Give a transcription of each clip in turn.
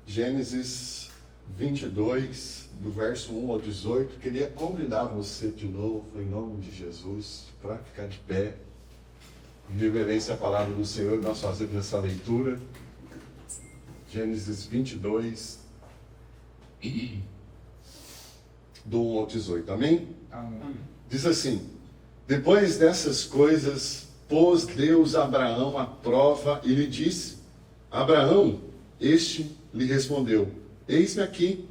Gênesis 22, do verso 1 ao 18. Queria convidar você de novo, em nome de Jesus, para ficar de pé, em reverência à palavra do Senhor. Nós fazemos essa leitura. Gênesis 22, do 1 ao 18. Amém? Amém. Diz assim: depois dessas coisas, pôs Deus Abraão à prova e lhe disse: Abraão, este lhe respondeu: eis-me aqui.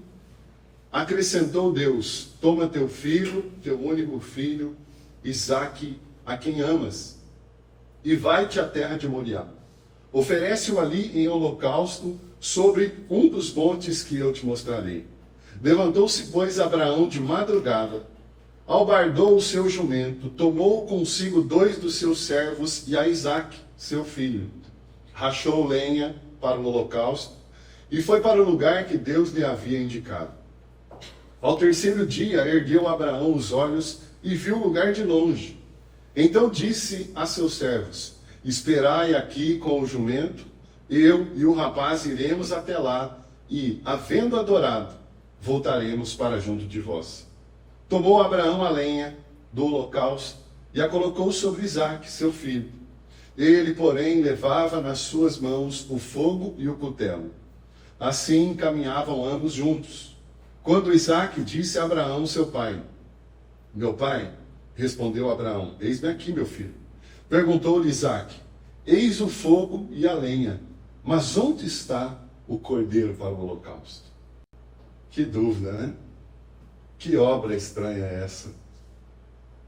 Acrescentou Deus: toma teu filho, teu único filho, Isaque, a quem amas, e vai-te à terra de Moriá. Oferece-o ali em holocausto sobre um dos montes que eu te mostrarei. Levantou-se, pois, Abraão de madrugada, albardou o seu jumento, tomou consigo 2 dos seus servos e a Isaque, seu filho. Rachou lenha para o holocausto e foi para o lugar que Deus lhe havia indicado. Ao terceiro dia, ergueu Abraão os olhos e viu o lugar de longe. Então disse a seus servos: esperai aqui com o jumento, eu e o rapaz iremos até lá e, havendo adorado, voltaremos para junto de vós. Tomou Abraão a lenha do holocausto e a colocou sobre Isaque, seu filho. Ele, porém, levava nas suas mãos o fogo e o cutelo. Assim caminhavam ambos juntos. Quando Isaque disse a Abraão, seu pai: meu pai, respondeu Abraão: eis-me aqui, meu filho. Perguntou-lhe Isaque: eis o fogo e a lenha, mas onde está o cordeiro para o holocausto? Que dúvida, né? Que obra estranha é essa?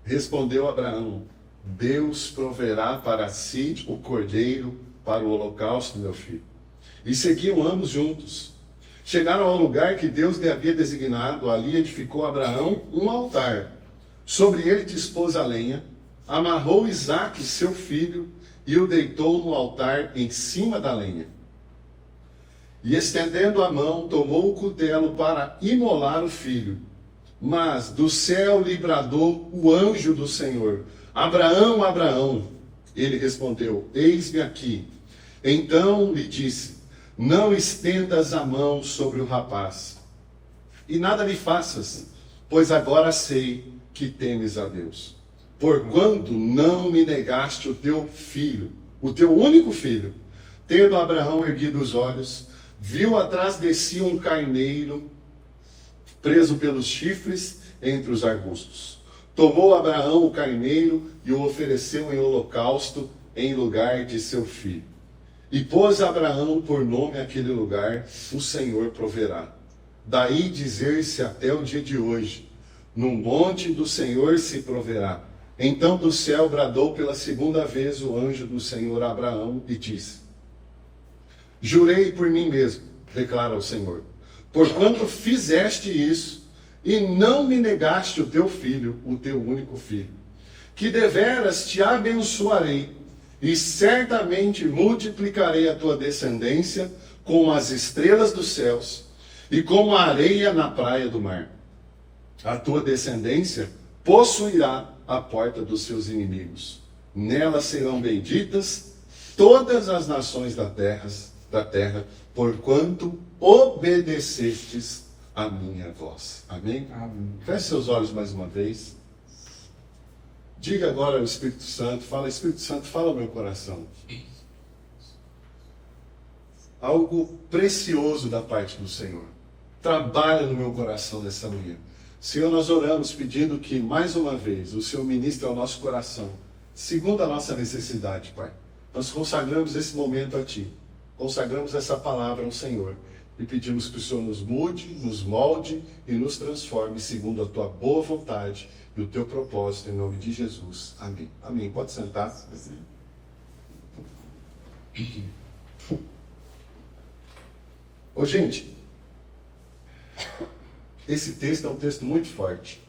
Respondeu Abraão: Deus proverá para si o cordeiro para o holocausto, meu filho. E seguiam ambos juntos. Chegaram ao lugar que Deus lhe havia designado. Ali edificou Abraão um altar. Sobre ele dispôs a lenha, amarrou Isaque, seu filho, e o deitou no altar em cima da lenha. E estendendo a mão, tomou o cutelo para imolar o filho. Mas do céu lhe bradou o anjo do Senhor: Abraão, Abraão. Ele respondeu: eis-me aqui. Então lhe disse: não estendas a mão sobre o rapaz, e nada lhe faças, pois agora sei que temes a Deus, porquanto não me negaste o teu filho, o teu único filho. Tendo Abraão erguido os olhos, viu atrás de si um carneiro preso pelos chifres entre os arbustos. Tomou Abraão o carneiro e o ofereceu em holocausto em lugar de seu filho. E pôs Abraão por nome aquele lugar: o Senhor proverá. Daí dizer-se até o dia de hoje: no monte do Senhor se proverá. Então do céu bradou pela segunda vez o anjo do Senhor a Abraão e disse: jurei por mim mesmo, declara o Senhor, porquanto fizeste isso e não me negaste o teu filho, o teu único filho, que deveras te abençoarei e certamente multiplicarei a tua descendência como as estrelas dos céus e como a areia na praia do mar. A tua descendência possuirá a porta dos seus inimigos. Nela serão benditas todas as nações da terra, porquanto obedecestes a minha voz. Amém? Amém. Feche seus olhos mais uma vez. Diga agora ao Espírito Santo, fala: Espírito Santo, fala ao meu coração. Algo precioso da parte do Senhor. Trabalha no meu coração nessa manhã. Senhor, nós oramos pedindo que, mais uma vez, o Senhor ministre ao nosso coração, segundo a nossa necessidade, Pai. Nós consagramos esse momento a Ti. Consagramos essa palavra ao Senhor. E pedimos que o Senhor nos mude, nos molde e nos transforme segundo a Tua boa vontade e o Teu propósito, em nome de Jesus. Amém. Amém. Pode sentar. Ô, gente, esse texto é um texto muito forte.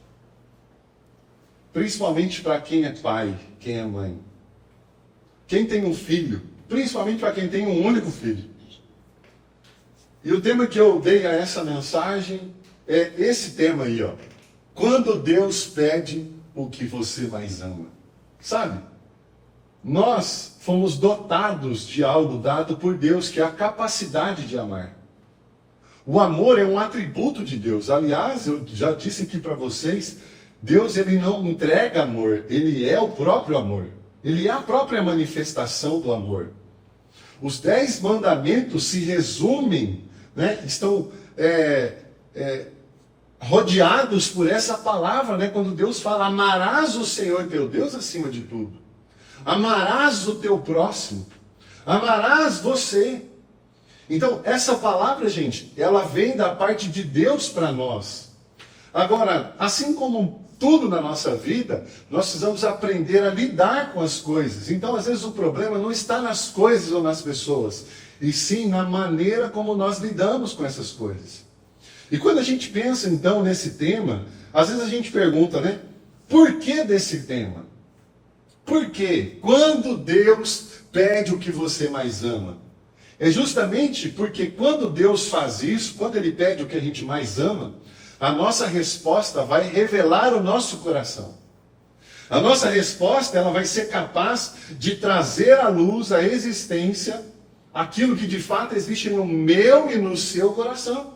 Principalmente para quem é pai, quem é mãe. Quem tem um filho, principalmente para quem tem um único filho. E o tema que eu dei a essa mensagem é esse tema aí, ó. Quando Deus pede o que você mais ama. Sabe? Nós fomos dotados de algo dado por Deus, que é a capacidade de amar. O amor é um atributo de Deus. Aliás, eu já disse aqui para vocês, Deus ele não entrega amor, ele é o próprio amor. Ele é a própria manifestação do amor. Os 10 mandamentos se resumem, né, estão rodeados por essa palavra, né, quando Deus fala, amarás o Senhor teu Deus acima de tudo. Amarás o teu próximo. Amarás você. Então, essa palavra, gente, ela vem da parte de Deus para nós. Agora, assim como tudo na nossa vida, nós precisamos aprender a lidar com as coisas. Então, às vezes, o problema não está nas coisas ou nas pessoas, e sim na maneira como nós lidamos com essas coisas. E quando a gente pensa, então, nesse tema, às vezes a gente pergunta, né? Por que desse tema? Por quê? Quando Deus pede o que você mais ama? É justamente porque quando Deus faz isso, quando Ele pede o que a gente mais ama, a nossa resposta vai revelar o nosso coração. A nossa resposta ela vai ser capaz de trazer à luz, à existência, aquilo que de fato existe no meu e no seu coração.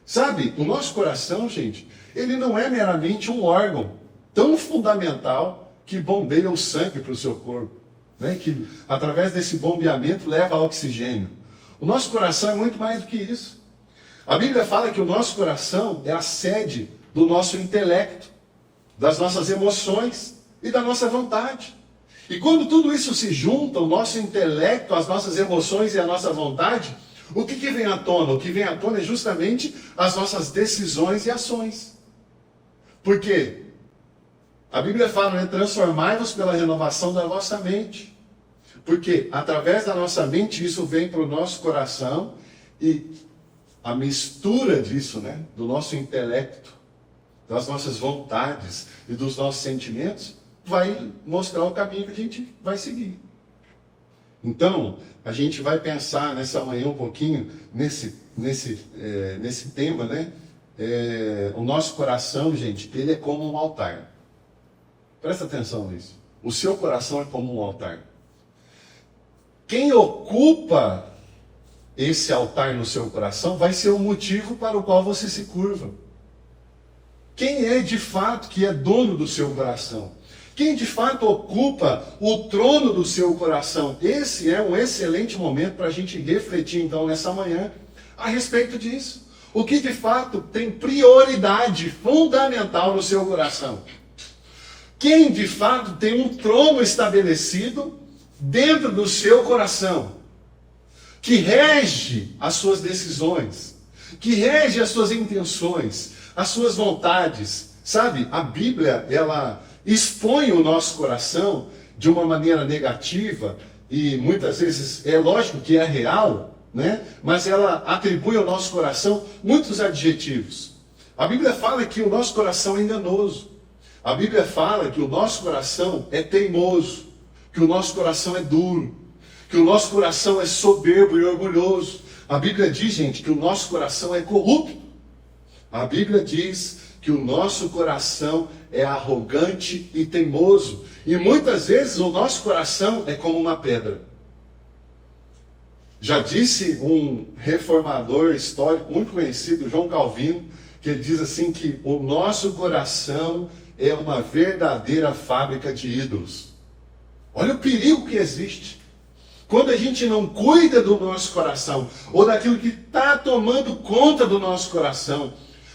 Sabe, o nosso coração, gente, ele não é meramente um órgão tão fundamental que bombeia o sangue para o seu corpo. Né, que através desse bombeamento leva oxigênio. O nosso coração é muito mais do que isso. A Bíblia fala que o nosso coração é a sede do nosso intelecto, das nossas emoções e da nossa vontade. E quando tudo isso se junta, o nosso intelecto, as nossas emoções e a nossa vontade, o que vem à tona? O que vem à tona é justamente as nossas decisões e ações. Por quê? A Bíblia fala, né, transformai-vos pela renovação da vossa mente. Porque através da nossa mente isso vem para o nosso coração e a mistura disso, né, do nosso intelecto, das nossas vontades e dos nossos sentimentos, vai mostrar o caminho que a gente vai seguir. Então, a gente vai pensar nessa manhã um pouquinho nesse tema, né? O nosso coração, gente, ele é como um altar. Presta atenção nisso. O seu coração é como um altar. Quem ocupa esse altar no seu coração vai ser o motivo para o qual você se curva. Quem é de fato que é dono do seu coração? Quem de fato ocupa o trono do seu coração? Esse é um excelente momento para a gente refletir então nessa manhã a respeito disso. O que de fato tem prioridade fundamental no seu coração? Quem de fato tem um trono estabelecido dentro do seu coração, que rege as suas decisões, que rege as suas intenções, as suas vontades. Sabe, a Bíblia, ela expõe o nosso coração de uma maneira negativa, e muitas vezes é lógico que é real, né? Mas ela atribui ao nosso coração muitos adjetivos. A Bíblia fala que o nosso coração é enganoso. A Bíblia fala que o nosso coração é teimoso, que o nosso coração é duro, que o nosso coração é soberbo e orgulhoso. A Bíblia diz, gente, que o nosso coração é corrupto. A Bíblia diz que o nosso coração é arrogante e teimoso. E muitas vezes o nosso coração é como uma pedra. Já disse um reformador histórico muito conhecido, João Calvino, que ele diz assim que o nosso coração é uma verdadeira fábrica de ídolos. Olha o perigo que existe. Quando a gente não cuida do nosso coração, ou daquilo que está tomando conta do nosso coração,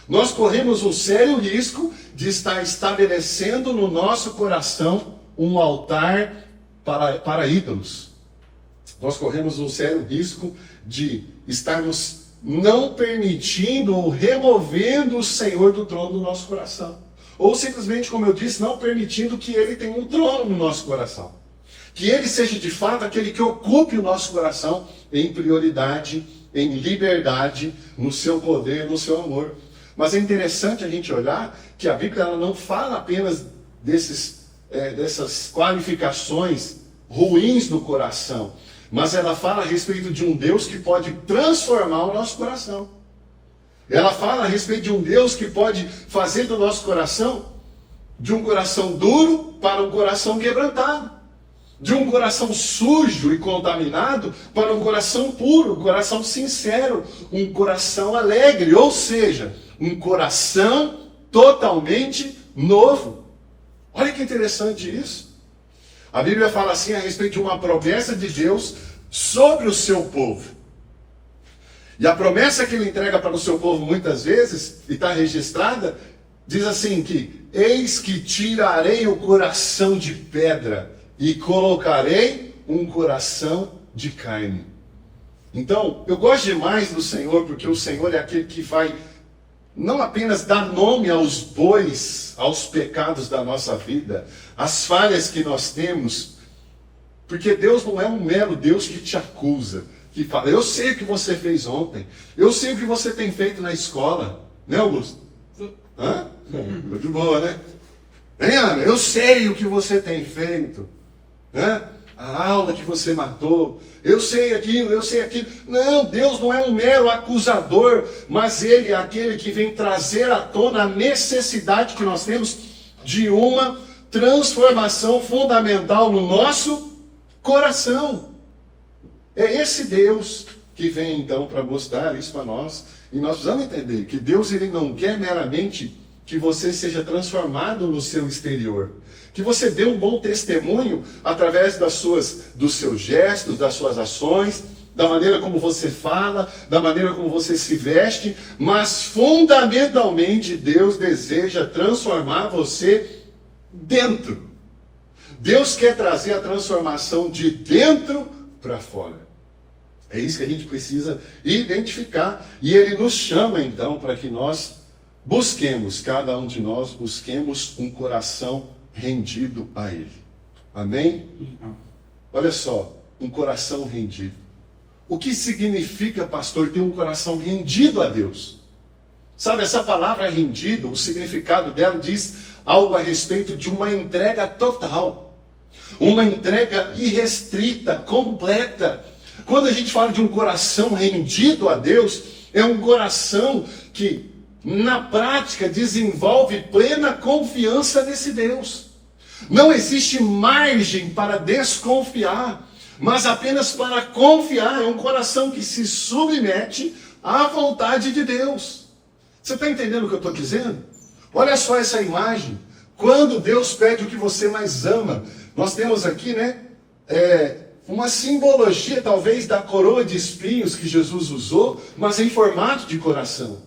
nós corremos um sério risco de estar estabelecendo no nosso coração um altar para ídolos. Nós corremos um sério risco de estarmos não permitindo ou removendo o Senhor do trono do nosso coração. Ou simplesmente, como eu disse, não permitindo que Ele tenha um trono no nosso coração. Que Ele seja de fato aquele que ocupe o nosso coração em prioridade, em liberdade, no seu poder, no seu amor. Mas é interessante a gente olhar que a Bíblia ela não fala apenas dessas qualificações ruins do coração, mas ela fala a respeito de um Deus que pode transformar o nosso coração. Ela fala a respeito de um Deus que pode fazer do nosso coração, de um coração duro para um coração quebrantado. De um coração sujo e contaminado para um coração puro, um coração sincero, um coração alegre, ou seja, um coração totalmente novo. Olha que interessante isso. A Bíblia fala assim a respeito de uma promessa de Deus sobre o seu povo. E a promessa que ele entrega para o seu povo muitas vezes, e está registrada, diz assim que: eis que tirarei o coração de pedra e colocarei um coração de carne. Então, eu gosto demais do Senhor, porque o Senhor é aquele que vai não apenas dar nome aos bois, aos pecados da nossa vida, às falhas que nós temos, porque Deus não é um mero Deus que te acusa, que fala: eu sei o que você fez ontem, eu sei o que você tem feito na escola, né, Augusto? Hã? De boa, né? Hein, Ana? Eu sei o que você tem feito. Né? A aula que você matou, eu sei aquilo, eu sei aquilo. Não, Deus não é um mero acusador, mas Ele é aquele que vem trazer à tona a necessidade que nós temos de uma transformação fundamental no nosso coração. É esse Deus que vem então para mostrar isso para nós. E nós precisamos entender que Deus ele não quer meramente que você seja transformado no seu exterior. Que você dê um bom testemunho através dos seus gestos, das suas ações, da maneira como você fala, da maneira como você se veste, mas fundamentalmente Deus deseja transformar você dentro. Deus quer trazer a transformação de dentro para fora. É isso que a gente precisa identificar. E Ele nos chama então para que nós busquemos, cada um de nós, busquemos um coração rendido a Ele. Amém? Olha só, um coração rendido. O que significa, pastor, ter um coração rendido a Deus? Sabe, essa palavra rendido, o significado dela diz algo a respeito de uma entrega total. Uma entrega irrestrita, completa. Quando a gente fala de um coração rendido a Deus, é um coração que na prática desenvolve plena confiança nesse Deus. Não existe margem para desconfiar, mas apenas para confiar. É um coração que se submete à vontade de Deus. Você está entendendo o que eu estou dizendo? Olha só essa imagem. Quando Deus pede o que você mais ama, nós temos aqui, uma simbologia talvez da coroa de espinhos que Jesus usou, mas em formato de coração.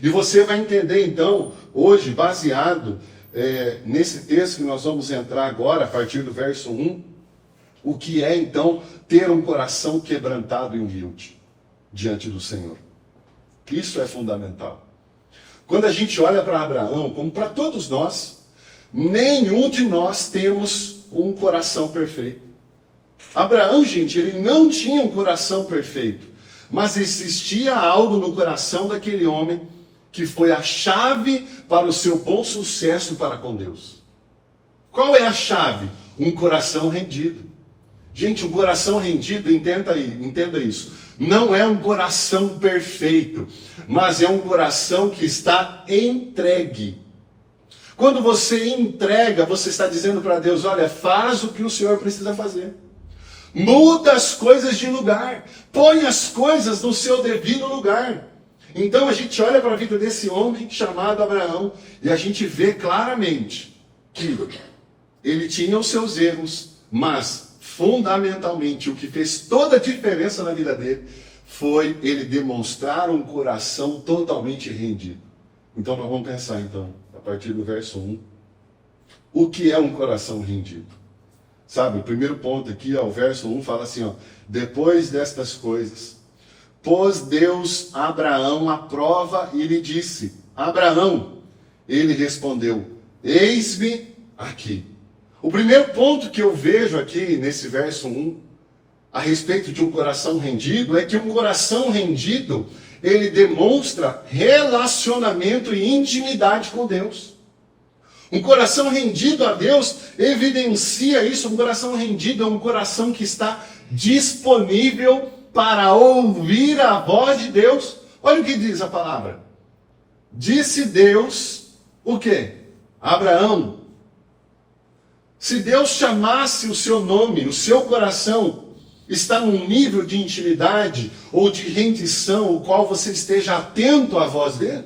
E você vai entender então, hoje, baseado nesse texto que nós vamos entrar agora, a partir do verso 1, o que é então ter um coração quebrantado e humilde diante do Senhor. Isso é fundamental. Quando a gente olha para Abraão, como para todos nós, nenhum de nós temos um coração perfeito. Abraão, gente, ele não tinha um coração perfeito, mas existia algo no coração daquele homem que foi a chave para o seu bom sucesso para com Deus. Qual é a chave? Um coração rendido. Gente, um coração rendido, entenda isso, não é um coração perfeito, mas é um coração que está entregue. Quando você entrega, você está dizendo para Deus: olha, faz o que o Senhor precisa fazer. Muda as coisas de lugar, põe as coisas no seu devido lugar. Então a gente olha para a vida desse homem chamado Abraão e a gente vê claramente que ele tinha os seus erros, mas fundamentalmente o que fez toda a diferença na vida dele foi ele demonstrar um coração totalmente rendido. Então nós vamos pensar então, a partir do verso 1, o que é um coração rendido? Sabe, o primeiro ponto aqui, o verso 1 fala assim, depois destas coisas, pôs Deus Abraão à prova e lhe disse: Abraão, ele respondeu: eis-me aqui. O primeiro ponto que eu vejo aqui nesse verso 1, a respeito de um coração rendido, é que um coração rendido, ele demonstra relacionamento e intimidade com Deus. Um coração rendido a Deus evidencia isso. Um coração rendido é um coração que está disponível para ouvir a voz de Deus. Olha o que diz a palavra. Disse Deus, o quê? Abraão, Se Deus chamasse o seu nome, o seu coração está num nível de intimidade ou de rendição, o qual você esteja atento à voz dele?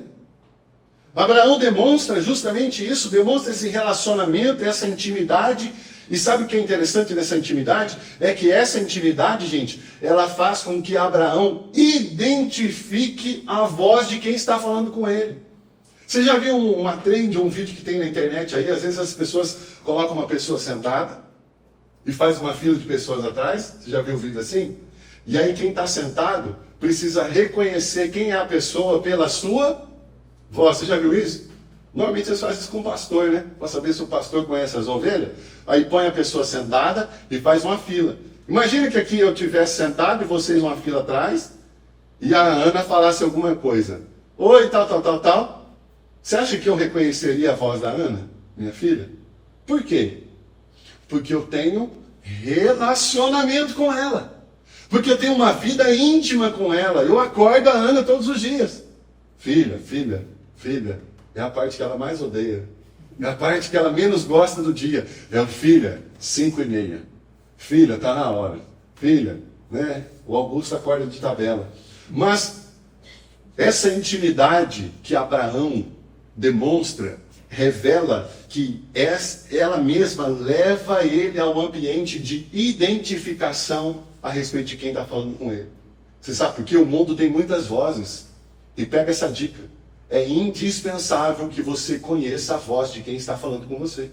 Abraão demonstra justamente isso, demonstra esse relacionamento, essa intimidade. E sabe o que é interessante nessa intimidade? É que essa intimidade, gente, ela faz com que Abraão identifique a voz de quem está falando com ele. Você já viu uma trend, um vídeo que tem na internet aí? Às vezes as pessoas colocam uma pessoa sentada e faz uma fila de pessoas atrás. Você já viu um vídeo assim? E aí quem está sentado precisa reconhecer quem é a pessoa pela sua voz. Você já viu isso? Normalmente vocês fazem isso com o pastor, né? Para saber se o pastor conhece as ovelhas. Aí põe a pessoa sentada e faz uma fila. Imagina que aqui eu estivesse sentado e vocês uma fila atrás e a Ana falasse alguma coisa. Oi, tal. Você acha que eu reconheceria a voz da Ana, minha filha? Por quê? Porque eu tenho relacionamento com ela. Porque eu tenho uma vida íntima com ela. Eu acordo a Ana todos os dias. Filha, é a parte que ela mais odeia. É a parte que ela menos gosta do dia. É filha, 5:30. Filha, tá na hora. Filha, né? O Augusto acorda de tabela. Mas essa intimidade que Abraão demonstra, revela que ela mesma leva ele ao ambiente de identificação a respeito de quem está falando com ele. Você sabe por quê? O mundo tem muitas vozes. E pega essa dica. É indispensável que você conheça a voz de quem está falando com você.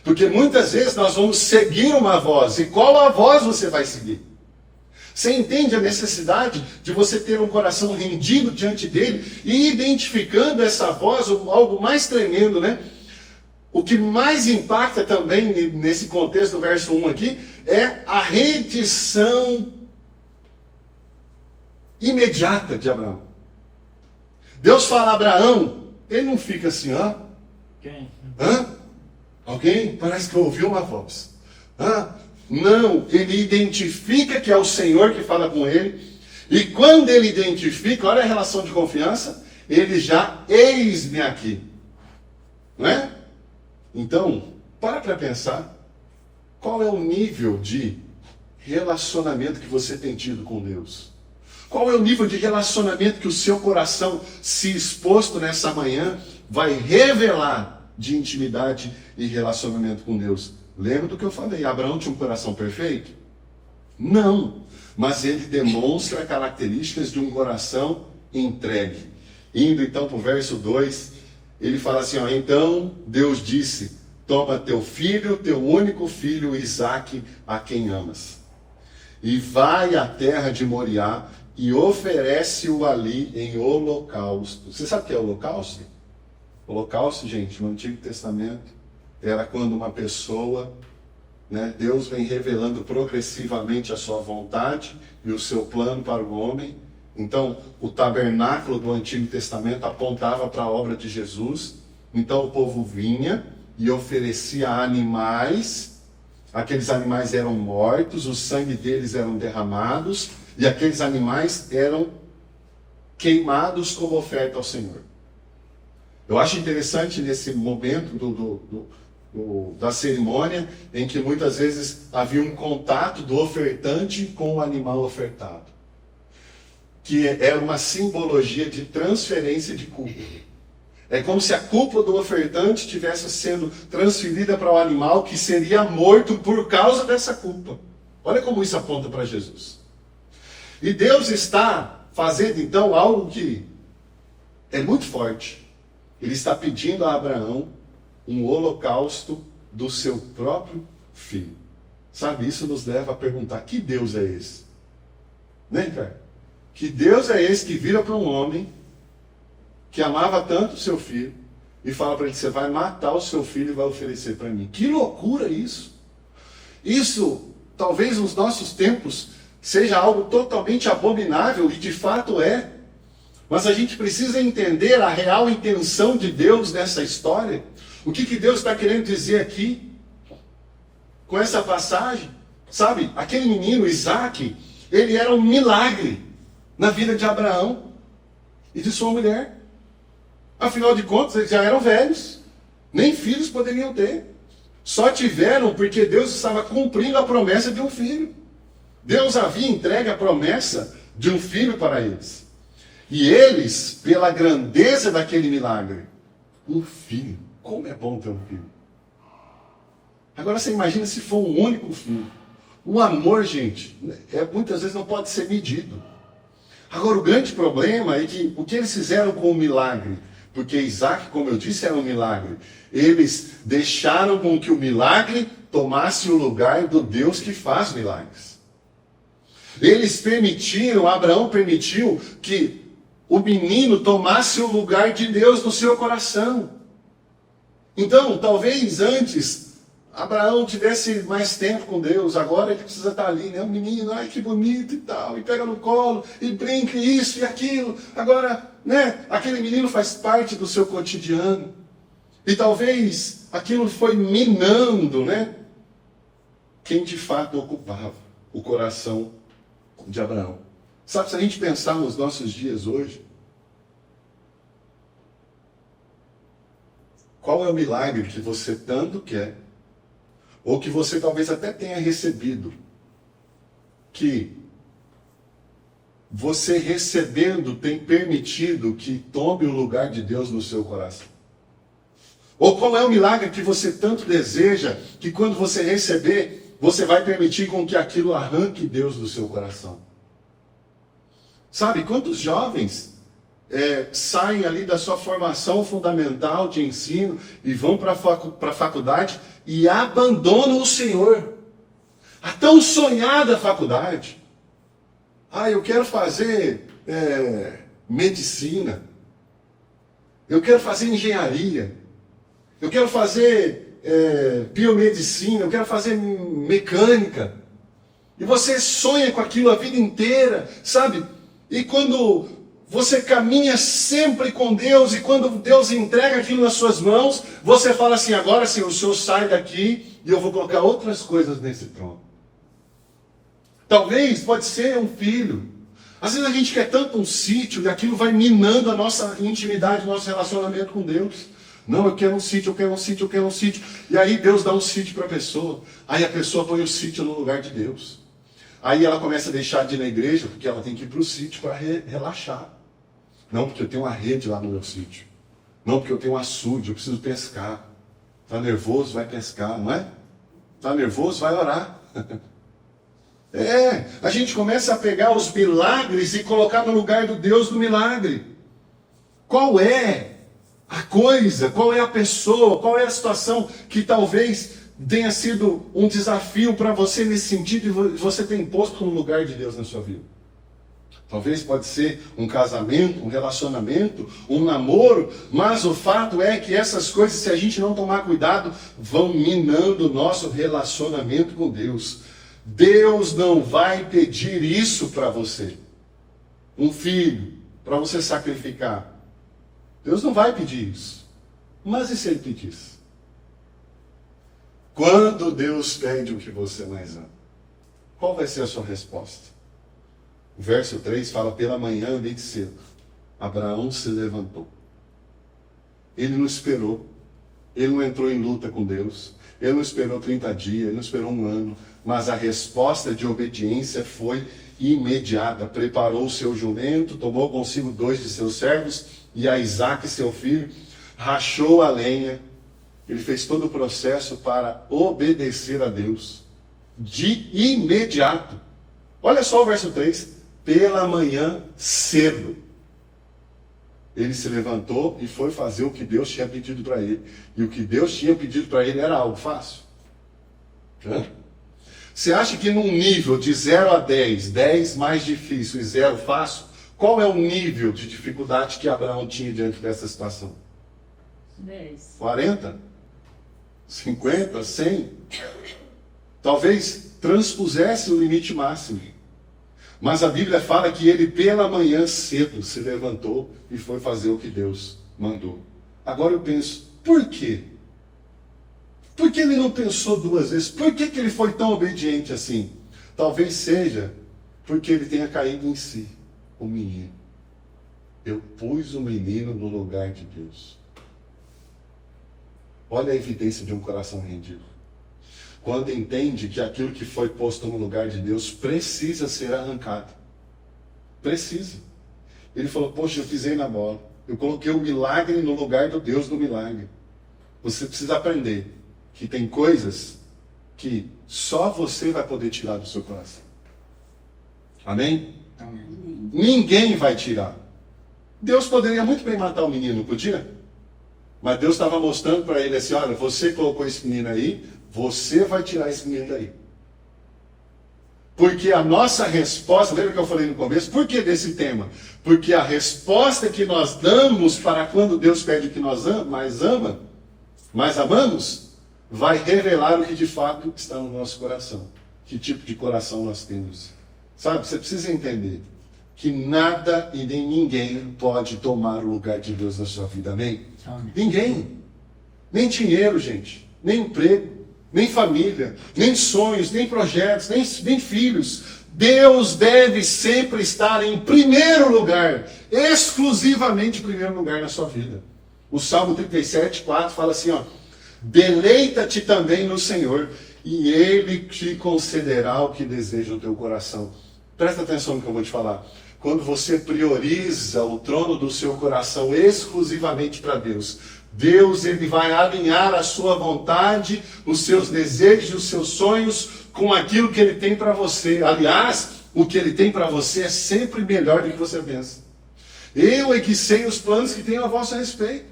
Porque muitas vezes nós vamos seguir uma voz. E qual a voz você vai seguir? Você entende a necessidade de você ter um coração rendido diante dele e identificando essa voz, algo mais tremendo, né? O que mais impacta também nesse contexto do verso 1 aqui é a rendição imediata de Abraão. Deus fala a Abraão, ele não fica assim, ó. Quem? Hã? Alguém? Parece que ouviu uma voz. Hã? Não, ele identifica que é o Senhor que fala com ele. E quando ele identifica, olha a relação de confiança, ele já, eis-me aqui. Não é? Então, para pensar, qual é o nível de relacionamento que você tem tido com Deus? Qual é o nível de relacionamento que o seu coração, se exposto nessa manhã, vai revelar de intimidade e relacionamento com Deus? Lembra do que eu falei? Abraão tinha um coração perfeito? Não. Mas ele demonstra características de um coração entregue. Indo então para o verso 2, ele fala assim, ó, então Deus disse, toma teu filho, teu único filho, Isaque, a quem amas, e vai à terra de Moriá, e oferece-o ali em holocausto. Você sabe o que é holocausto? Holocausto, gente, no Antigo Testamento, era quando uma pessoa, né, Deus vem revelando progressivamente a sua vontade e o seu plano para o homem. Então, o tabernáculo do Antigo Testamento apontava para a obra de Jesus. Então, o povo vinha e oferecia animais. Aqueles animais eram mortos, o sangue deles eram derramados, e aqueles animais eram queimados como oferta ao Senhor. Eu acho interessante nesse momento da cerimônia, em que muitas vezes havia um contato do ofertante com o animal ofertado, que era uma simbologia de transferência de culpa. É como se a culpa do ofertante estivesse sendo transferida para o animal que seria morto por causa dessa culpa. Olha como isso aponta para Jesus. E Deus está fazendo então algo que é muito forte. Ele está pedindo a Abraão um holocausto do seu próprio filho. Sabe, isso nos leva a perguntar, que Deus é esse? Né, cara? Que Deus é esse que vira para um homem que amava tanto o seu filho e fala para ele, você vai matar o seu filho e vai oferecer para mim. Que loucura isso! Isso, talvez nos nossos tempos, seja algo totalmente abominável, e de fato é. Mas a gente precisa entender a real intenção de Deus nessa história. O que Deus está querendo dizer aqui com essa passagem? Sabe, aquele menino, Isaque, ele era um milagre na vida de Abraão e de sua mulher. Afinal de contas, eles já eram velhos, nem filhos poderiam ter. Só tiveram porque Deus estava cumprindo a promessa de um filho. Deus havia entregue a promessa de um filho para eles. E eles, pela grandeza daquele milagre, um filho. Como é bom ter um filho. Agora você imagina se for um único filho. O amor, gente, muitas vezes não pode ser medido. Agora o grande problema é que o que eles fizeram com o milagre, porque Isaac, como eu disse, era um milagre. Eles deixaram com que o milagre tomasse o lugar do Deus que faz milagres. Eles permitiram, Abraão permitiu que o menino tomasse o lugar de Deus no seu coração. Então, talvez antes Abraão tivesse mais tempo com Deus, agora ele precisa estar ali, né? O menino, ai que bonito e tal, e pega no colo, e brinca, isso e aquilo. Agora, né? Aquele menino faz parte do seu cotidiano. E talvez aquilo foi minando, né? Quem de fato ocupava o coração de Abraão. Sabe, se a gente pensar nos nossos dias hoje, qual é o milagre que você tanto quer, ou que você talvez até tenha recebido, que você recebendo tem permitido que tome o lugar de Deus no seu coração? Ou qual é o milagre que você tanto deseja, que quando você receber, você vai permitir com que aquilo arranque Deus do seu coração? Sabe, quantos jovens saem ali da sua formação fundamental de ensino e vão para a faculdade e abandonam o Senhor. A tão sonhada faculdade. Eu quero fazer medicina. Eu quero fazer engenharia. Eu quero fazer biomedicina. Eu quero fazer mecânica. E você sonha com aquilo a vida inteira, sabe? E quando você caminha sempre com Deus, e quando Deus entrega aquilo nas suas mãos, você fala assim, agora Senhor, o Senhor sai daqui e eu vou colocar outras coisas nesse trono. Talvez, pode ser um filho. Às vezes a gente quer tanto um sítio, e aquilo vai minando a nossa intimidade, o nosso relacionamento com Deus. Não, eu quero um sítio, eu quero um sítio, eu quero um sítio. E aí Deus dá um sítio para a pessoa. Aí a pessoa põe o sítio no lugar de Deus. Aí ela começa a deixar de ir na igreja, porque ela tem que ir para o sítio para relaxar. Não, porque eu tenho uma rede lá no meu sítio. Não, porque eu tenho um açude, eu preciso pescar. Está nervoso? Vai pescar, não é? Está nervoso? Vai orar. A gente começa a pegar os milagres e colocar no lugar do Deus do milagre. Qual é a coisa, qual é a pessoa, qual é a situação que talvez tenha sido um desafio para você nesse sentido e você tem posto no lugar de Deus na sua vida? Talvez pode ser um casamento, um relacionamento, um namoro, mas o fato é que essas coisas, se a gente não tomar cuidado, vão minando o nosso relacionamento com Deus. Deus não vai pedir isso para você. Um filho, para você sacrificar. Deus não vai pedir isso. Mas e se Ele pedisse? Quando Deus pede o que você mais ama, qual vai ser a sua resposta? O verso 3 fala, pela manhã, bem cedo, Abraão se levantou. Ele não esperou. Ele não entrou em luta com Deus. Ele não esperou 30 dias, ele não esperou um ano. Mas a resposta de obediência foi imediata. Preparou o seu jumento, tomou consigo 2 de seus servos e a Isaque, seu filho, rachou a lenha. Ele fez todo o processo para obedecer a Deus. De imediato. Olha só o verso 3. Pela manhã cedo. Ele se levantou e foi fazer o que Deus tinha pedido para ele. E o que Deus tinha pedido para ele era algo fácil. Você acha que num nível de 0 a 10, 10 mais difícil e 0 fácil, qual é o nível de dificuldade que Abraão tinha diante dessa situação? 10. 40? 50? 100? Talvez transpusesse o limite máximo. Mas a Bíblia fala que ele pela manhã cedo se levantou e foi fazer o que Deus mandou. Agora eu penso, por quê? Por que ele não pensou 2 vezes? Por que ele foi tão obediente assim? Talvez seja porque ele tenha caído em si, o menino. Eu pus o menino no lugar de Deus. Olha a evidência de um coração rendido. quando entende que aquilo que foi posto no lugar de Deus precisa ser arrancado. Precisa. Ele falou, poxa, eu pisei na bola. Eu coloquei o milagre no lugar do Deus do milagre. Você precisa aprender que tem coisas que só você vai poder tirar do seu coração. Amém? Amém. Ninguém vai tirar. Deus poderia muito bem matar o menino, podia? Mas Deus estava mostrando para ele assim, olha, você colocou esse menino aí, você vai tirar esse menino daí. Porque a nossa resposta, lembra que eu falei no começo? Por que desse tema? Porque a resposta que nós damos para quando Deus pede o que nós mais amamos, vai revelar o que de fato está no nosso coração. Que tipo de coração nós temos. Sabe, você precisa entender que nada e nem ninguém pode tomar o lugar de Deus na sua vida, amém? Amém. Ninguém. Nem dinheiro, gente. Nem emprego. Nem família. Nem sonhos. Nem projetos. Nem filhos. Deus deve sempre estar em primeiro lugar. Exclusivamente em primeiro lugar na sua vida. O Salmo 37, 4 fala assim, ó. Deleita-te também no Senhor, e Ele te concederá o que deseja o teu coração. Presta atenção no que eu vou te falar. Quando você prioriza o trono do seu coração exclusivamente para Deus, Deus ele vai alinhar a sua vontade, os seus desejos, os seus sonhos com aquilo que Ele tem para você. Aliás, o que Ele tem para você é sempre melhor do que você pensa. Eu é que sei os planos que tenho a vosso respeito.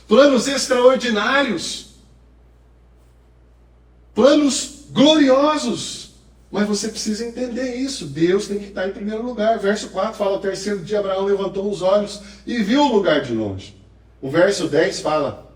Planos extraordinários. Planos gloriosos. Mas você precisa entender isso. Deus tem que estar em primeiro lugar. Verso 4 fala, ao terceiro dia Abraão levantou os olhos e viu o lugar de longe. O verso 10 fala,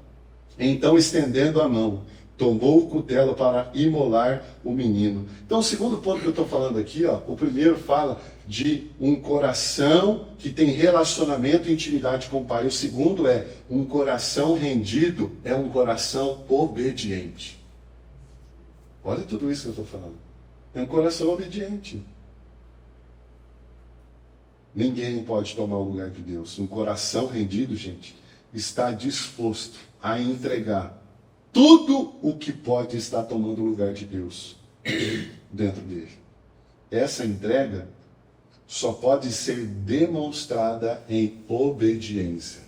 então estendendo a mão, tomou o cutelo para imolar o menino. Então o segundo ponto que eu estou falando aqui, ó, o primeiro fala de um coração que tem relacionamento e intimidade com o Pai. O segundo é, um coração rendido é um coração obediente. Olha tudo isso que eu estou falando. É um coração obediente. Ninguém pode tomar o lugar de Deus. Um coração rendido, gente, está disposto a entregar tudo o que pode estar tomando o lugar de Deus dentro dele. Essa entrega só pode ser demonstrada em obediência.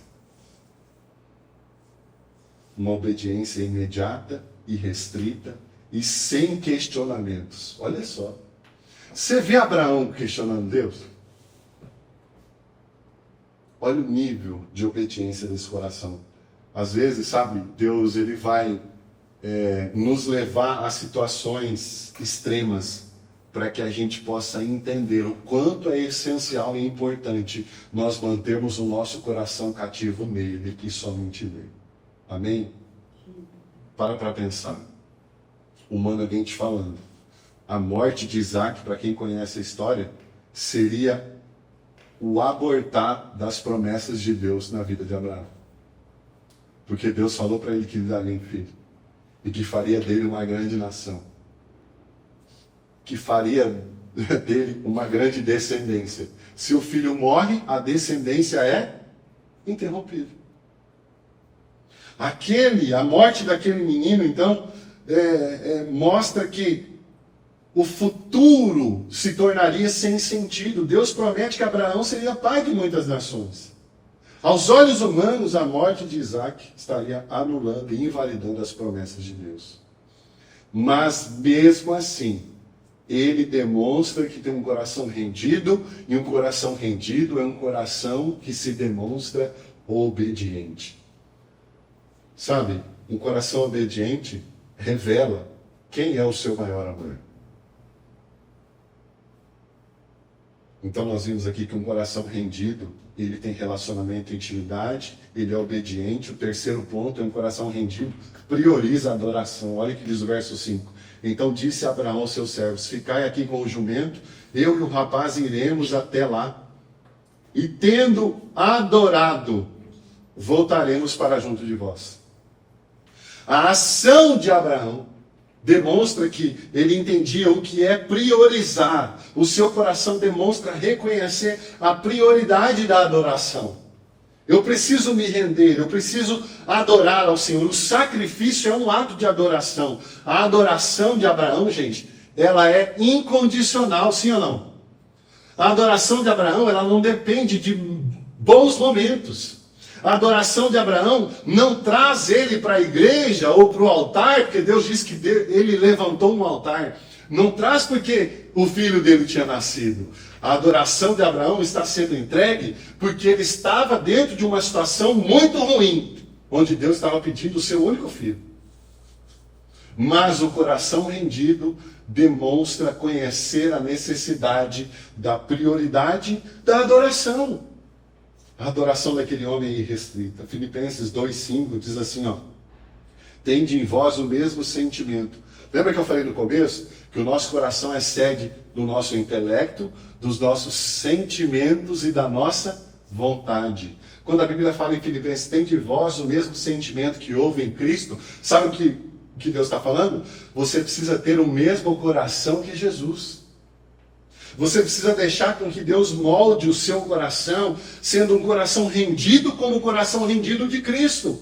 Uma obediência imediata e restrita e sem questionamentos. Olha só. Você vê Abraão questionando Deus? Olha o nível de obediência desse coração. Às vezes, sabe, Deus ele vai nos levar a situações extremas para que a gente possa entender o quanto é essencial e importante nós mantermos o nosso coração cativo nele e somente nele. Amém? Para pensar. Humanamente falando. A morte de Isaac, para quem conhece a história, seria o abortar das promessas de Deus na vida de Abraão. Porque Deus falou para ele que lhe daria um filho. E que faria dele uma grande nação. Que faria dele uma grande descendência. Se o filho morre, a descendência é interrompida. A morte daquele menino, então, mostra que o futuro se tornaria sem sentido. Deus promete que Abraão seria pai de muitas nações. Aos olhos humanos, a morte de Isaac estaria anulando e invalidando as promessas de Deus. Mas, mesmo assim, ele demonstra que tem um coração rendido, e um coração rendido é um coração que se demonstra obediente. Sabe, um coração obediente revela quem é o seu maior amor. Então nós vimos aqui que um coração rendido, ele tem relacionamento e intimidade, ele é obediente. O terceiro ponto é um coração rendido, prioriza a adoração. Olha o que diz o verso 5. Então disse Abraão aos seus servos, ficai aqui com o jumento, eu e o rapaz iremos até lá, e tendo adorado, voltaremos para junto de vós. A ação de Abraão demonstra que ele entendia o que é priorizar. O seu coração demonstra reconhecer a prioridade da adoração. Eu preciso me render, eu preciso adorar ao Senhor. O sacrifício é um ato de adoração. A adoração de Abraão, gente, ela é incondicional, sim ou não? A adoração de Abraão, ela não depende de bons momentos. A adoração de Abraão não traz ele para a igreja ou para o altar, porque Deus diz que ele levantou um altar. Não traz porque o filho dele tinha nascido. A adoração de Abraão está sendo entregue porque ele estava dentro de uma situação muito ruim, onde Deus estava pedindo o seu único filho. Mas o coração rendido demonstra conhecer a necessidade da prioridade da adoração. A adoração daquele homem é irrestrita. Filipenses 2,5 diz assim, ó: tende em vós o mesmo sentimento. Lembra que eu falei no começo que o nosso coração é sede do nosso intelecto, dos nossos sentimentos e da nossa vontade. Quando a Bíblia fala em Filipenses, tende em vós o mesmo sentimento que houve em Cristo, sabe o que Deus está falando? Você precisa ter o mesmo coração que Jesus. Você precisa deixar com que Deus molde o seu coração, sendo um coração rendido como o coração rendido de Cristo.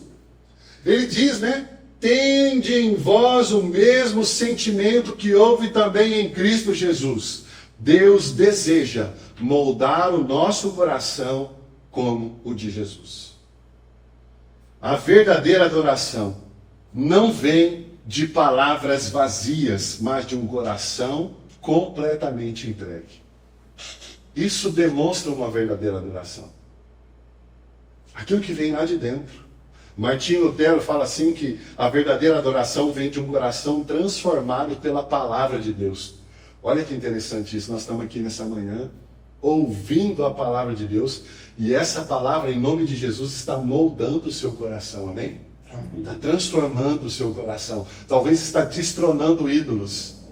Ele diz, né? Tende em vós o mesmo sentimento que houve também em Cristo Jesus. Deus deseja moldar o nosso coração como o de Jesus. A verdadeira adoração não vem de palavras vazias, mas de um coração completamente entregue. Isso demonstra uma verdadeira adoração. Aquilo que vem lá de dentro. Martinho Lutero fala assim que a verdadeira adoração vem de um coração transformado pela palavra de Deus. Olha que interessante isso, nós estamos aqui nessa manhã ouvindo a palavra de Deus e essa palavra em nome de Jesus está moldando o seu coração, amém? Está transformando o seu coração. Talvez está destronando ídolos.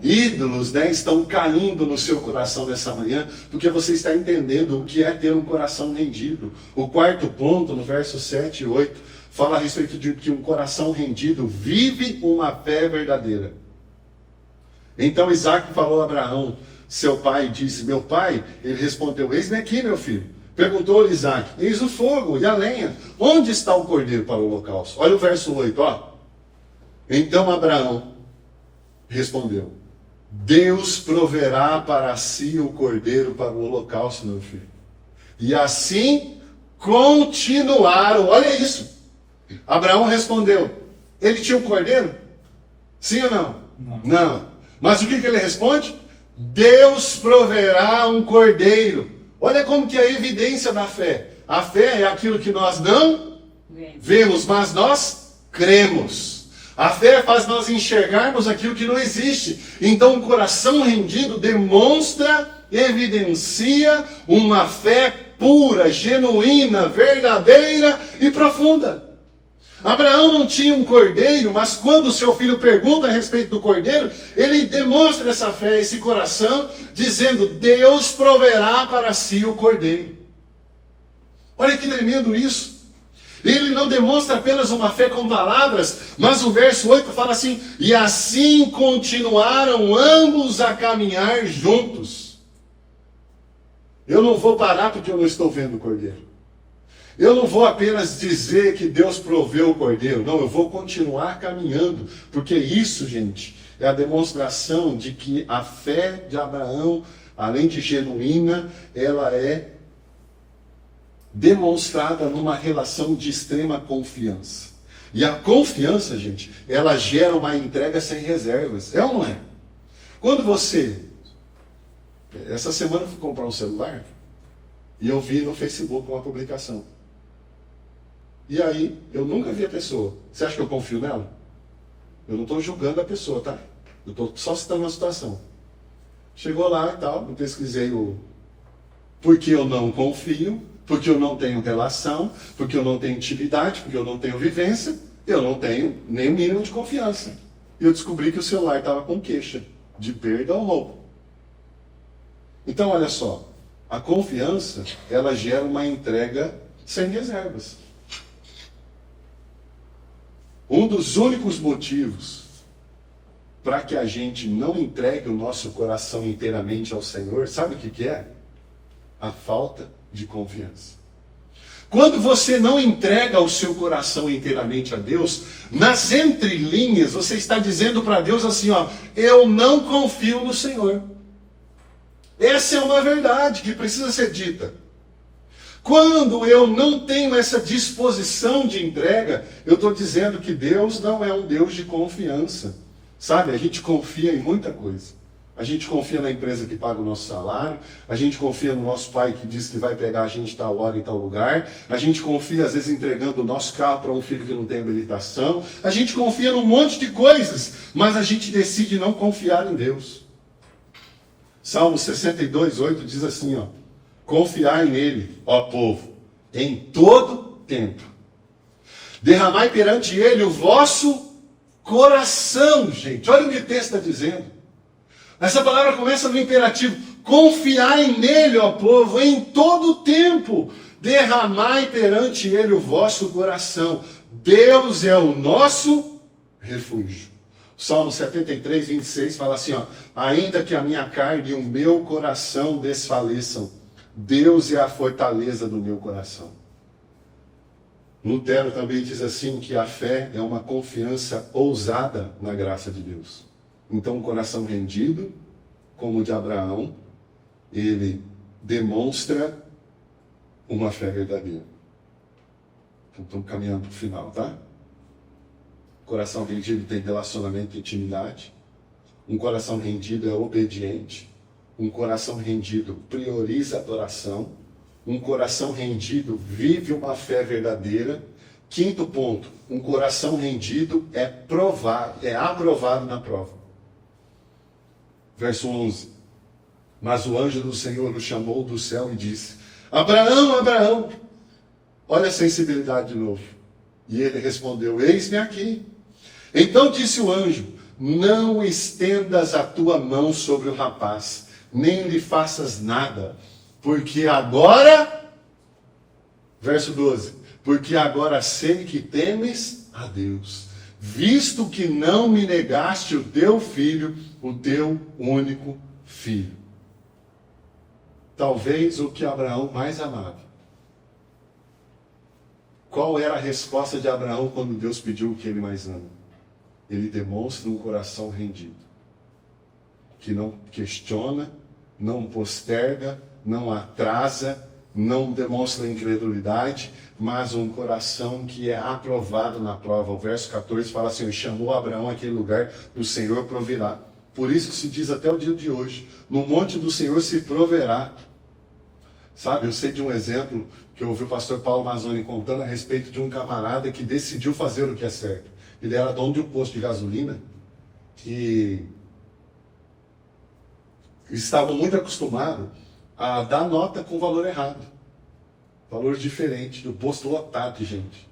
Ídolos, né, estão caindo no seu coração nessa manhã, porque você está entendendo o que é ter um coração rendido. O quarto ponto, no verso 7 e 8, fala a respeito de que um coração rendido vive uma fé verdadeira. Então Isaac falou a Abraão, seu pai, e disse, meu pai, ele respondeu, eis-me aqui, meu filho. Perguntou-lhe Isaac, eis o fogo e a lenha, onde está o cordeiro para o holocausto? Olha o verso 8, ó. Então Abraão respondeu, Deus proverá para si o cordeiro para o holocausto, meu filho. E assim continuaram. Olha isso. Abraão respondeu. Ele tinha um cordeiro? Sim ou não? Não. Mas o que ele responde? Deus proverá um cordeiro. Olha como que é a evidência da fé. A fé é aquilo que nós não vemos, mas nós cremos. A fé faz nós enxergarmos aquilo que não existe. Então, o coração rendido demonstra, evidencia uma fé pura, genuína, verdadeira e profunda. Abraão não tinha um cordeiro, mas quando o seu filho pergunta a respeito do cordeiro, ele demonstra essa fé, esse coração, dizendo, Deus proverá para si o cordeiro. Olha que tremendo isso. Ele não demonstra apenas uma fé com palavras, mas o verso 8 fala assim, e assim continuaram ambos a caminhar juntos. Eu não vou parar porque eu não estou vendo o cordeiro. Eu não vou apenas dizer que Deus proveu o cordeiro, não, eu vou continuar caminhando, porque isso, gente, é a demonstração de que a fé de Abraão, além de genuína, ela é demonstrada numa relação de extrema confiança. E a confiança, gente, ela gera uma entrega sem reservas. É ou não é? Quando você... Essa semana eu fui comprar um celular e eu vi no Facebook uma publicação. E aí, eu nunca vi a pessoa. Você acha que eu confio nela? Eu não estou julgando a pessoa, tá? Eu estou só citando uma situação. Chegou lá e tal, eu pesquisei o... Porque eu não confio, porque eu não tenho relação, porque eu não tenho intimidade, porque eu não tenho vivência, eu não tenho nem o mínimo de confiança. E eu descobri que o celular estava com queixa de perda ou roubo. Então, olha só, a confiança, ela gera uma entrega sem reservas. Um dos únicos motivos para que a gente não entregue o nosso coração inteiramente ao Senhor, sabe o que é? A falta de confiança. Quando você não entrega o seu coração inteiramente a Deus, nas entrelinhas você está dizendo para Deus assim, ó, eu não confio no Senhor. Essa é uma verdade que precisa ser dita. Quando eu não tenho essa disposição de entrega, eu estou dizendo que Deus não é um Deus de confiança. Sabe, a gente confia em muita coisa. A gente confia na empresa que paga o nosso salário, a gente confia no nosso pai que diz que vai pegar a gente tal hora em tal lugar, a gente confia às vezes entregando o nosso carro para um filho que não tem habilitação, a gente confia num monte de coisas, mas a gente decide não confiar em Deus. Salmo 62:8 diz assim, ó, confiai nele, ó povo, em todo tempo. Derramai perante ele o vosso coração, gente. Olha o que o texto está dizendo. Essa palavra começa no imperativo. Confiai nele, ó povo, em todo tempo. Derramai perante ele o vosso coração. Deus é o nosso refúgio. Salmo 73:26 fala assim, ó, ainda que a minha carne e o meu coração desfaleçam, Deus é a fortaleza do meu coração. Lutero também diz assim que a fé é uma confiança ousada na graça de Deus. Então, um coração rendido, como o de Abraão, ele demonstra uma fé verdadeira. Então, estamos caminhando para o final, tá? Coração rendido tem relacionamento e intimidade. Um coração rendido é obediente. Um coração rendido prioriza a adoração. Um coração rendido vive uma fé verdadeira. Quinto ponto, um coração rendido é aprovado na prova. Verso 11. Mas o anjo do Senhor o chamou do céu e disse, Abraão, Abraão. Olha a sensibilidade de novo. E ele respondeu, eis-me aqui. Então disse o anjo, não estendas a tua mão sobre o rapaz, nem lhe faças nada, porque agora, verso 12, porque agora sei que temes a Deus, visto que não me negaste o teu filho, o teu único filho. Talvez o que Abraão mais amava. Qual era a resposta de Abraão quando Deus pediu o que ele mais ama? Ele demonstra um coração rendido, que não questiona, não posterga, não atrasa, não demonstra incredulidade, mas um coração que é aprovado na prova. O verso 14 fala assim, chamou Abraão àquele lugar, o Senhor proverá. Por isso que se diz até o dia de hoje, no monte do Senhor se proverá. Sabe, eu sei de um exemplo que eu ouvi o pastor Paulo Mazzoni contando a respeito de um camarada que decidiu fazer o que é certo. Ele era dono de um posto de gasolina e estavam muito acostumados a dar nota com valor errado. Valor diferente, do posto lotado de gente.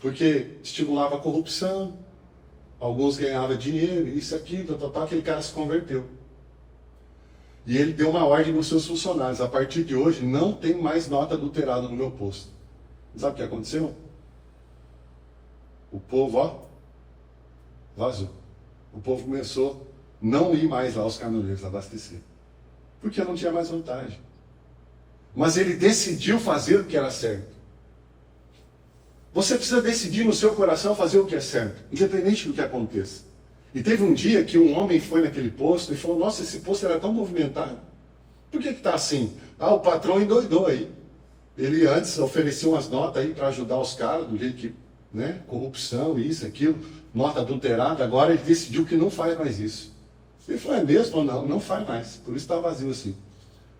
Porque estimulava a corrupção, alguns ganhavam dinheiro, isso aqui, aquele cara se converteu. E ele deu uma ordem para os seus funcionários, a partir de hoje não tem mais nota adulterada no meu posto. Sabe o que aconteceu? O povo, ó, vazou. O povo começou a não ir mais lá aos caminhoneiros abastecer. Porque não tinha mais vantagem. Mas ele decidiu fazer o que era certo. Você precisa decidir no seu coração fazer o que é certo, independente do que aconteça. E teve um dia que um homem foi naquele posto e falou, nossa, esse posto era tão movimentado. Por que está assim? Ah, o patrão endoidou aí. Ele antes ofereceu umas notas aí para ajudar os caras, do jeito que, né, corrupção, isso, aquilo, nota adulterada, agora ele decidiu que não faz mais isso. Ele falou, é mesmo? Não, não faz mais. Por isso está vazio assim.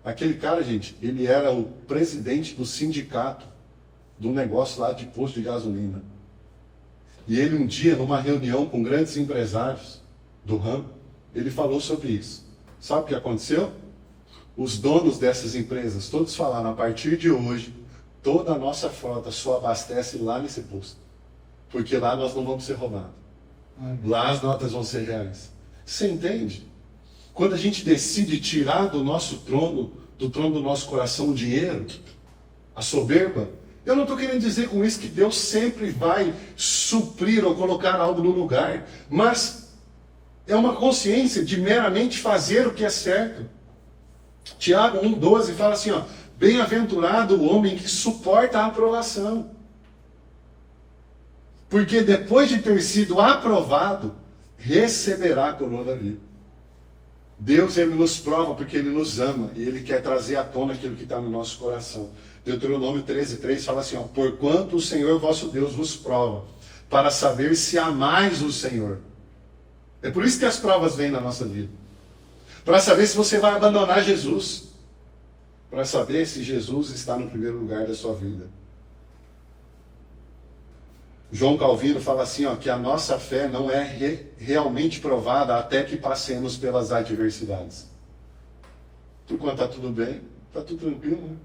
Aquele cara, gente, ele era o presidente do sindicato do negócio lá de posto de gasolina. E ele um dia, numa reunião com grandes empresários do ramo, ele falou sobre isso. Sabe o que aconteceu? Os donos dessas empresas, todos falaram, a partir de hoje, toda a nossa frota só abastece lá nesse posto. Porque lá nós não vamos ser roubados. Lá as notas vão ser reais. Você entende? Quando a gente decide tirar do nosso trono, do trono do nosso coração o dinheiro, a soberba, eu não estou querendo dizer com isso que Deus sempre vai suprir ou colocar algo no lugar, mas é uma consciência de meramente fazer o que é certo. Tiago 1,12 fala assim, ó, Bem-aventurado o homem que suporta a aprovação. Porque depois de ter sido aprovado, receberá a coroa da vida. Deus, Ele nos prova porque Ele nos ama e Ele quer trazer à tona aquilo que está no nosso coração. Deuteronômio 13:3 fala assim, ó, porquanto o Senhor vosso Deus vos prova, para saber se amais o Senhor. É por isso que as provas vêm na nossa vida. Para saber se você vai abandonar Jesus. Para saber se Jesus está no primeiro lugar da sua vida. João Calvino fala assim, ó, que a nossa fé não é realmente provada até que passemos pelas adversidades. Por quanto está tudo bem, está tudo tranquilo, né?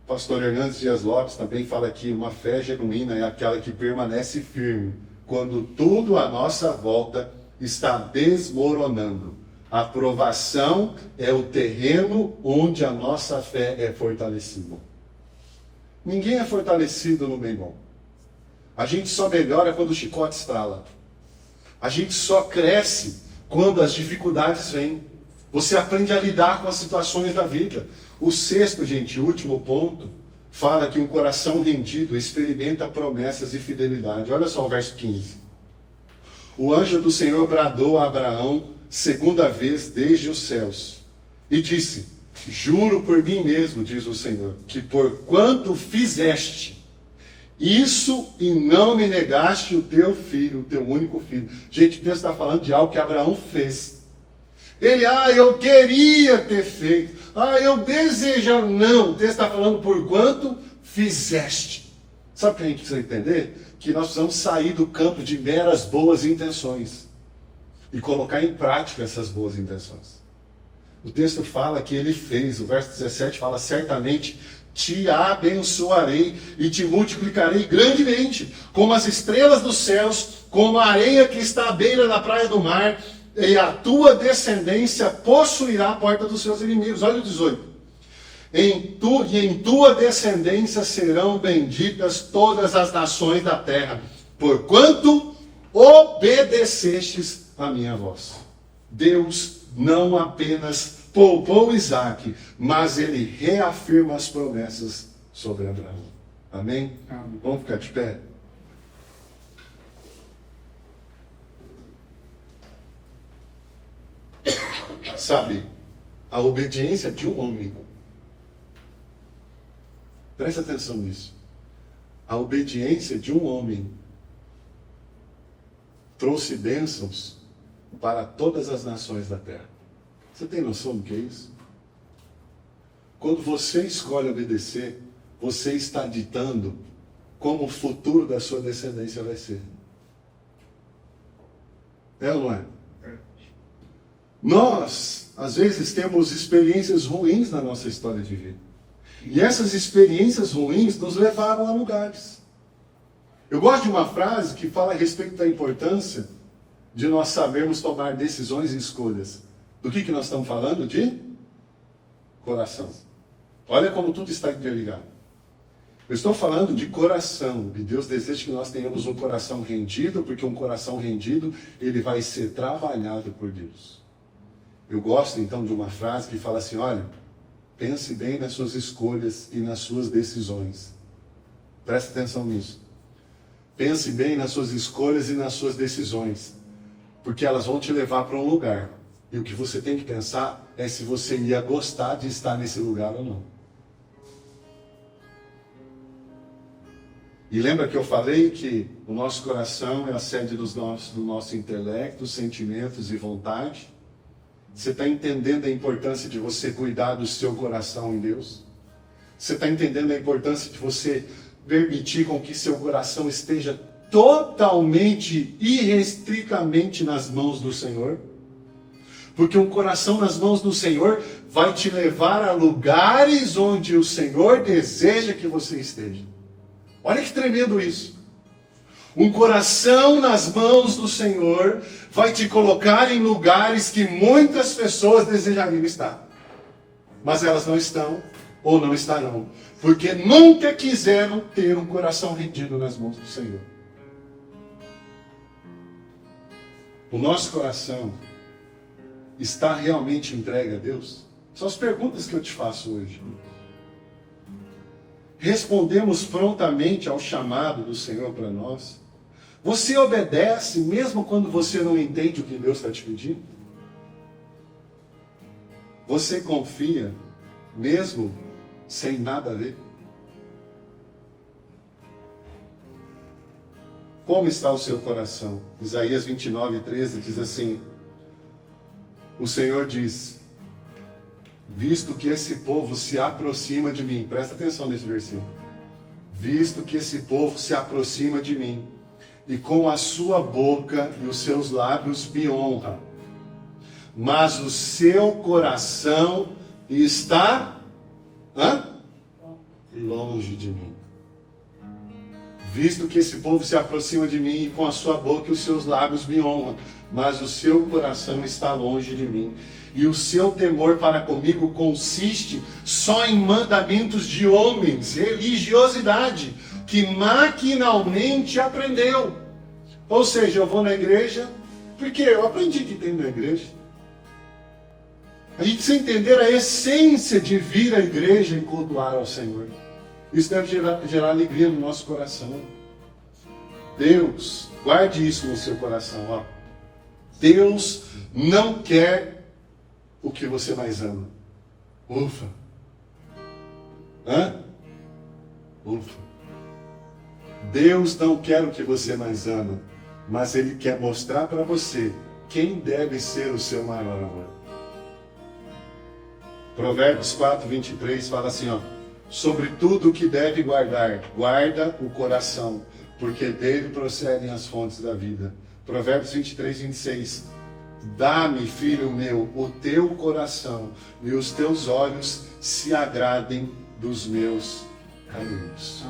O pastor Hernandes Dias Lopes também fala que uma fé genuína é aquela que permanece firme quando tudo à nossa volta está desmoronando. A provação é o terreno onde a nossa fé é fortalecida. Ninguém é fortalecido no bem bom. A gente só melhora quando o chicote estrala. A gente só cresce quando as dificuldades vêm. Você aprende a lidar com as situações da vida. O sexto, gente, último ponto, fala que um coração rendido experimenta promessas e fidelidade. Olha só o verso 15. O anjo do Senhor bradou a Abraão segunda vez desde os céus e disse, juro por mim mesmo, diz o Senhor, que por quanto fizeste isso e não me negaste o teu filho, o teu único filho. Gente, Deus está falando de algo que Abraão fez. Ele, eu queria ter feito. Eu desejo. Não, Deus está falando por quanto fizeste. Sabe o que a gente precisa entender? Que nós precisamos sair do campo de meras boas intenções e colocar em prática essas boas intenções. O texto fala que ele fez, o verso 17 fala, certamente te abençoarei e te multiplicarei grandemente, como as estrelas dos céus, como a areia que está à beira da praia do mar, e a tua descendência possuirá a porta dos seus inimigos. Olha o 18. Em tua descendência serão benditas todas as nações da terra, porquanto obedecestes a minha voz. Deus não apenas poupou Isaac, mas ele reafirma as promessas sobre Abraão. Amém? Amém. Vamos ficar de pé? Sabe, a obediência de um homem. Presta atenção nisso. A obediência de um homem trouxe bênçãos para todas as nações da terra. Você tem noção do que é isso? Quando você escolhe obedecer, você está ditando como o futuro da sua descendência vai ser. É ou não é? Nós, às vezes, temos experiências ruins na nossa história de vida. E essas experiências ruins nos levaram a lugares. Eu gosto de uma frase que fala a respeito da importância de nós sabermos tomar decisões e escolhas. Do que nós estamos falando? De coração. Olha como tudo está interligado. Eu estou falando de coração. E Deus deseja que nós tenhamos um coração rendido, porque um coração rendido, ele vai ser trabalhado por Deus. Eu gosto então de uma frase que fala assim, olha, pense bem nas suas escolhas e nas suas decisões. Preste atenção nisso. Pense bem nas suas escolhas e nas suas decisões, porque elas vão te levar para um lugar. E o que você tem que pensar é se você ia gostar de estar nesse lugar ou não. E lembra que eu falei que o nosso coração é a sede do nosso intelecto, sentimentos e vontade? Você está entendendo a importância de você cuidar do seu coração em Deus? Você está entendendo a importância de você permitir com que seu coração esteja totalmente, irrestritamente nas mãos do Senhor? Porque um coração nas mãos do Senhor vai te levar a lugares onde o Senhor deseja que você esteja. Olha que tremendo isso. Um coração nas mãos do Senhor vai te colocar em lugares que muitas pessoas desejariam estar. Mas elas não estão ou não estarão. Porque nunca quiseram ter um coração rendido nas mãos do Senhor. O nosso coração está realmente entregue a Deus? São as perguntas que eu te faço hoje. Respondemos prontamente ao chamado do Senhor para nós? Você obedece mesmo quando você não entende o que Deus está te pedindo? Você confia mesmo sem nada a ver? Como está o seu coração? Isaías 29:13 diz assim: o Senhor diz, visto que esse povo se aproxima de mim, presta atenção nesse versículo, visto que esse povo se aproxima de mim, e com a sua boca e os seus lábios me honra, mas o seu coração está longe de mim. Visto que esse povo se aproxima de mim, e com a sua boca e os seus lábios me honram, mas o seu coração está longe de mim. E o seu temor para comigo consiste só em mandamentos de homens, religiosidade, que maquinalmente aprendeu. Ou seja, eu vou na igreja, porque eu aprendi que tem na igreja. A gente precisa entender a essência de vir à igreja e cultuar ao Senhor. Isso deve gerar alegria no nosso coração. Deus, guarde isso no seu coração. Ó. Deus não quer o que você mais ama. Ufa. Ufa. Deus não quer o que você mais ama, mas Ele quer mostrar para você quem deve ser o seu maior amor. Provérbios 4:23 fala assim, ó: sobre tudo o que deve guardar, guarda o coração, porque dele procedem as fontes da vida. Provérbios 23:26. Dá-me, filho meu, o teu coração, e os teus olhos se agradem dos meus caminhos.